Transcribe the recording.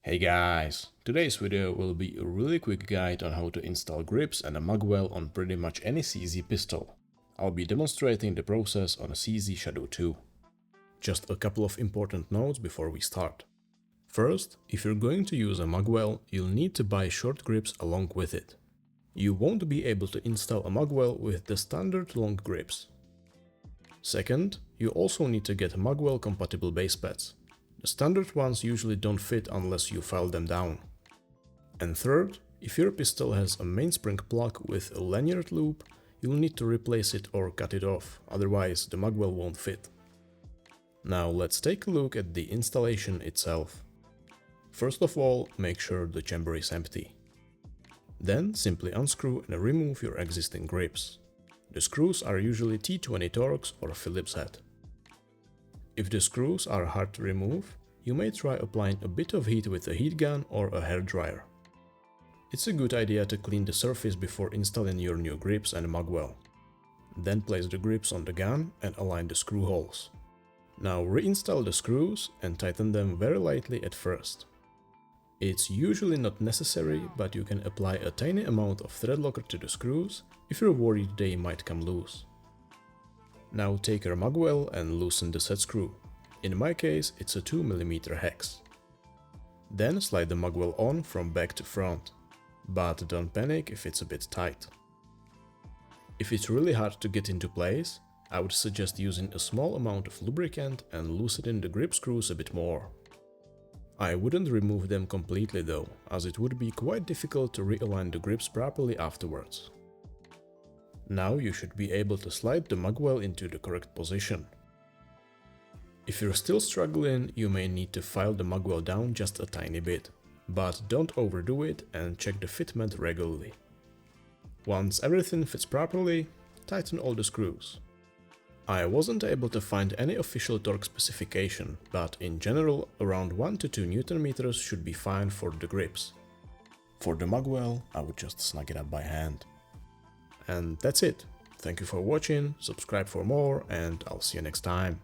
Hey guys, today's video will be a really quick guide on how to install grips and a Magwell on pretty much any CZ pistol. I'll be demonstrating the process on a CZ Shadow 2. Just a couple of important notes before we start. First, if you're going to use a Magwell, you'll need to buy short grips along with it. You won't be able to install a Magwell with the standard long grips. Second, you also need to get Magwell compatible base pads. The standard ones usually don't fit unless you file them down. And third, if your pistol has a mainspring plug with a lanyard loop, you'll need to replace it or cut it off, otherwise the Magwell won't fit. Now let's take a look at the installation itself. First of all, make sure the chamber is empty. Then simply unscrew and remove your existing grips. The screws are usually T20 Torx or Phillips head. If the screws are hard to remove, you may try applying a bit of heat with a heat gun or a hairdryer. It's a good idea to clean the surface before installing your new grips and Magwell. Then place the grips on the gun and align the screw holes. Now reinstall the screws and tighten them very lightly at first. It's usually not necessary, but you can apply a tiny amount of thread locker to the screws if you're worried they might come loose. Now take your Magwell and loosen the set screw. In my case, it's a 2mm hex. Then slide the Magwell on from back to front, but don't panic if it's a bit tight. If it's really hard to get into place, I would suggest using a small amount of lubricant and loosening the grip screws a bit more. I wouldn't remove them completely though, as it would be quite difficult to realign the grips properly afterwards. Now you should be able to slide the Magwell into the correct position. If you're still struggling, you may need to file the Magwell down just a tiny bit, but don't overdo it and check the fitment regularly. Once everything fits properly, tighten all the screws. I wasn't able to find any official torque specification, but in general around 1 to 2 Nm should be fine for the grips. For the Magwell, I would just snug it up by hand. And that's it. Thank you for watching, subscribe for more, and I'll see you next time.